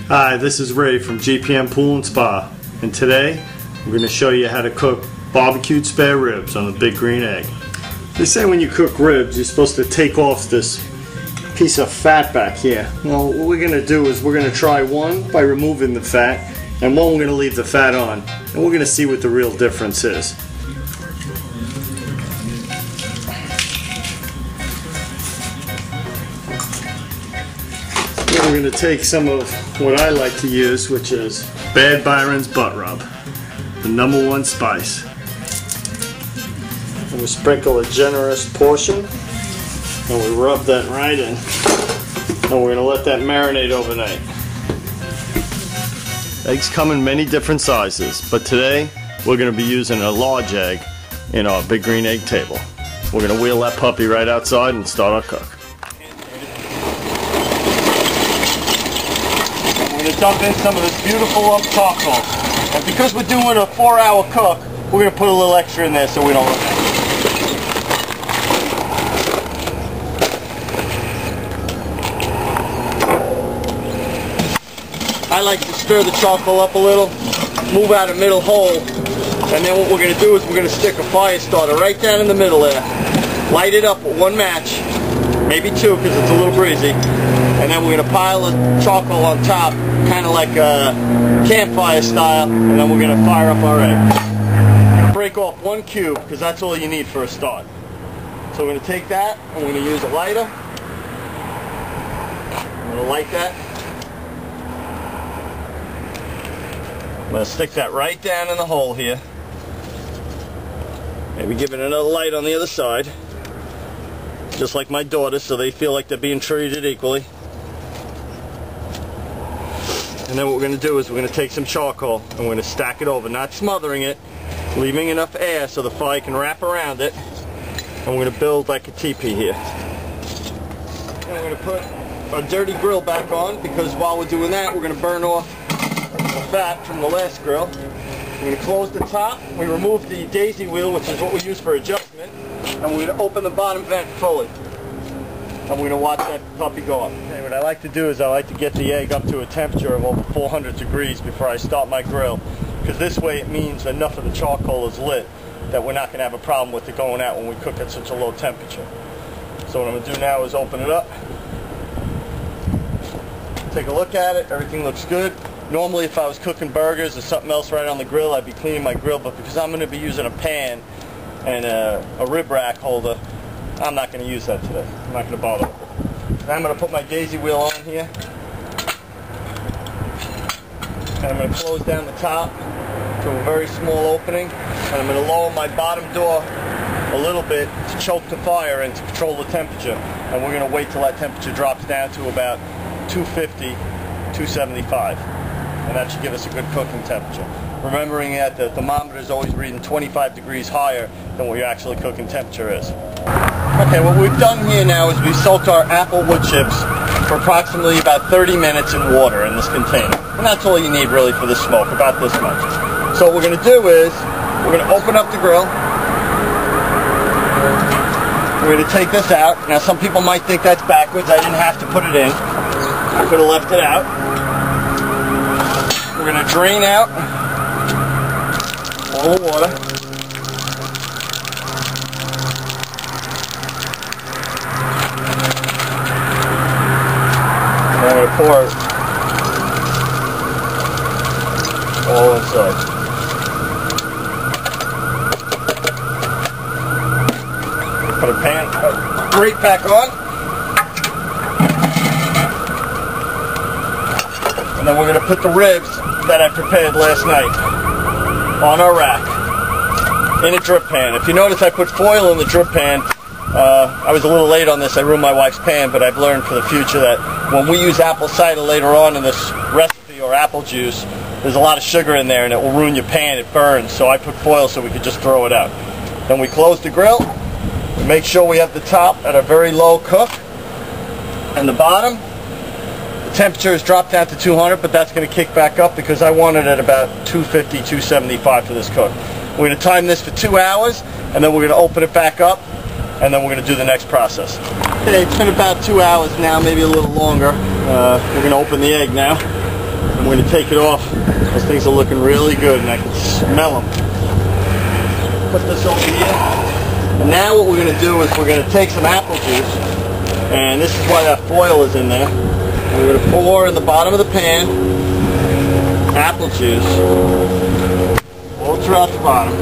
Hi, this is Ray from GPM Pool and Spa, and today I'm going to show you how to cook barbecued spare ribs on a big green egg. They say when you cook ribs you're supposed to take off this piece of fat back here. Well, what we're going to do is we're going to try one by removing the fat, and one we're going to leave the fat on, and we're going to see what the real difference is. We're going to take some of what I like to use, which is Bad Byron's butt rub, the #1 spice. And we sprinkle a generous portion, and we rub that right in. And we're going to let that marinate overnight. Eggs come in many different sizes, but today we're going to be using a large egg in our big green egg table. We're going to wheel that puppy right outside and start our cook. To dump in some of this beautiful charcoal. And because we're doing a 4-hour cook, we're going to put a little extra in there so we don't look at it. I like to stir the charcoal up a little, move out a middle hole, and then what we're going to do is we're going to stick a fire starter right down in the middle there. Light it up with one match, maybe two because it's a little breezy. And then we're going to pile the charcoal on top, kind of like a campfire style, and then we're going to fire up our egg. Break off 1 cube, because that's all you need for a start. So we're going to take that, and we're going to use a lighter. I'm going to light that. I'm going to stick that right down in the hole here. Maybe give it another light on the other side. Just like my daughters, so they feel like they're being treated equally. And then what we're going to do is we're going to take some charcoal and we're going to stack it over, not smothering it, leaving enough air so the fire can wrap around it. And we're going to build like a teepee here. And we're going to put our dirty grill back on, because while we're doing that we're going to burn off the fat from the last grill. We're going to close the top. We remove the daisy wheel, which is what we use for adjustment, and we're going to open the bottom vent fully. And we're going to watch that puppy go up. Okay, what I like to do is I like to get the egg up to a temperature of over 400 degrees before I start my grill, because this way it means enough of the charcoal is lit that we're not going to have a problem with it going out when we cook at such a low temperature. So what I'm going to do now is open it up, take a look at it. Everything looks good. Normally if I was cooking burgers or something else right on the grill, I'd be cleaning my grill, but because I'm going to be using a pan and a rib rack holder, I'm not going to use that today. I'm not going to bother with it. Now I'm going to put my daisy wheel on here. And I'm going to close down the top to a very small opening. And I'm going to lower my bottom door a little bit to choke the fire and to control the temperature. And we're going to wait till that temperature drops down to about 250, 275. And that should give us a good cooking temperature. Remembering that the thermometer is always reading 25 degrees higher than what your actually cooking temperature is. Okay, what we've done here now is we've soaked our apple wood chips for approximately about 30 minutes in water in this container. And that's all you need really for the smoke, about this much. So what we're going to do is, we're going to open up the grill. We're going to take this out. Now some people might think that's backwards. I didn't have to put it in. I could have left it out. We're going to drain out all the water. And I'm going to pour it all inside. Put a grate back on. And then we're going to put the ribs that I prepared last night on our rack in a drip pan. If you notice, I put foil in the drip pan. I was a little late on this. I ruined my wife's pan, but I've learned for the future that when we use apple cider later on in this recipe, or apple juice, there's a lot of sugar in there and it will ruin your pan. It burns. So I put foil so we could just throw it out. Then we close the grill. We make sure we have the top at a very low cook, and the bottom, the temperature has dropped down to 200, but that's going to kick back up because I want it at about 250, 275 for this cook. We're going to time this for 2 hours, and then we're going to open it back up, and then we're going to do the next process. Okay, it's been about 2 hours now, maybe a little longer. We're going to open the egg now, and we're going to take it off. Those things are looking really good, and I can smell them. Put this over here. And now what we're going to do is we're going to take some apple juice, and this is why that foil is in there. We're going to pour in the bottom of the pan apple juice all throughout the bottom.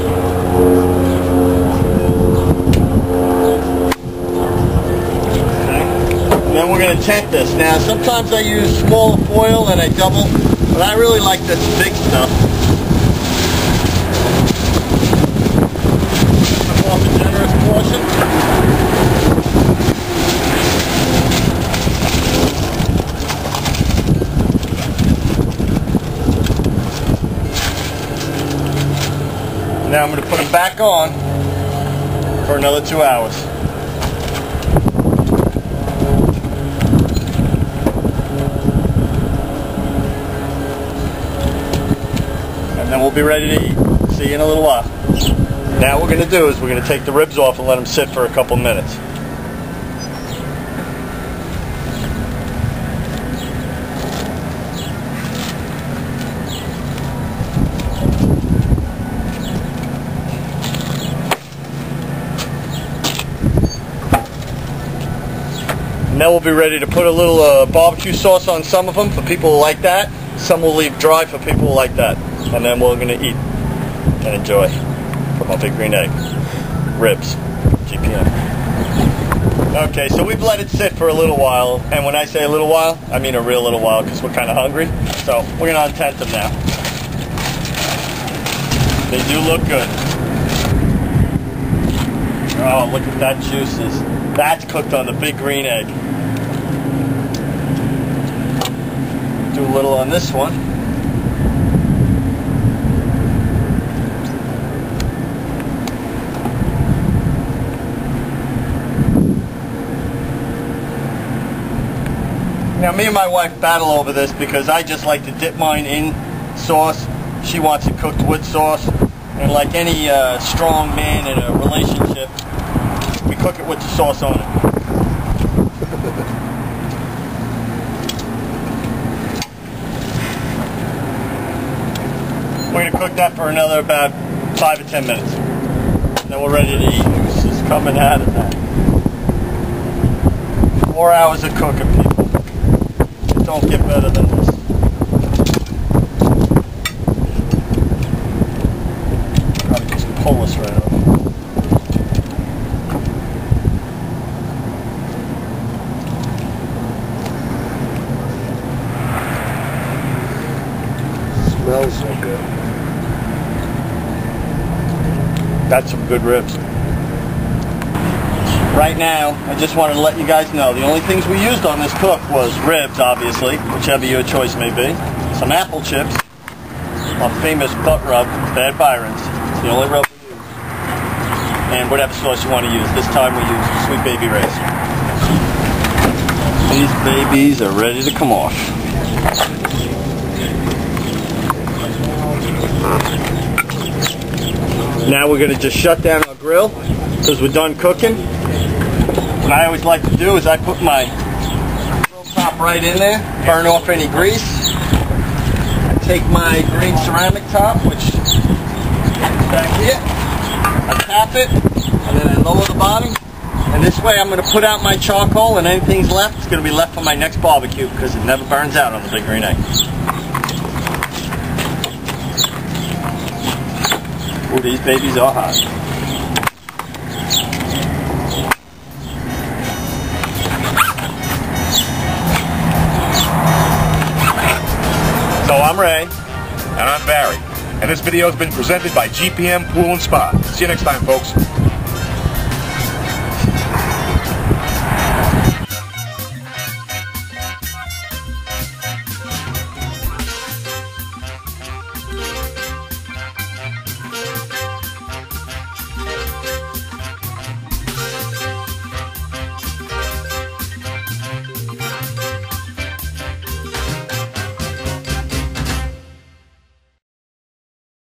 And then we're going to tent this. Now sometimes I use smaller foil and I double, but I really like this big stuff. I'm off a generous portion. Now I'm going to put them back on for another 2 hours. And then we'll be ready to eat. See you in a little while. Now what we're going to do is we're going to take the ribs off and let them sit for a couple minutes. And then we'll be ready to put a little barbecue sauce on some of them for people who like that. Some will leave dry for people who like that. And then we're going to eat and enjoy from our big green egg. Ribs, GPM. Okay, so we've let it sit for a little while. And when I say a little while, I mean a real little while because we're kind of hungry. So we're going to untent them now. They do look good. Oh, look at that juices. That's cooked on the big green egg. Do a little on this one. Now me and my wife battle over this because I just like to dip mine in sauce. She wants it cooked with sauce. And like any strong man in a relationship, we cook it with the sauce on it. We're going to cook that for another about 5 or 10 minutes. And then we're ready to eat. This is coming out of that. 4 hours of cooking, people. It don't get better than this. Probably just pull this right off. Smells so good. That's some good ribs. Right now, I just wanted to let you guys know the only things we used on this cook was ribs, obviously, whichever your choice may be. Some apple chips, our famous butt rub, Bad Byron's. It's the only rub we use. And whatever sauce you want to use. This time we use Sweet Baby Ray's. These babies are ready to come off. Now we're going to just shut down our grill because we're done cooking. What I always like to do is I put my grill top right in there, burn off any grease. I take my green ceramic top, which is back here. I tap it, and then I lower the bottom. And this way I'm going to put out my charcoal, and anything's left, it's going to be left for my next barbecue because it never burns out on the big green egg. Ooh, these babies are hot. So I'm Ray. And I'm Barry. And this video has been presented by GPM Pool and Spa. See you next time, folks.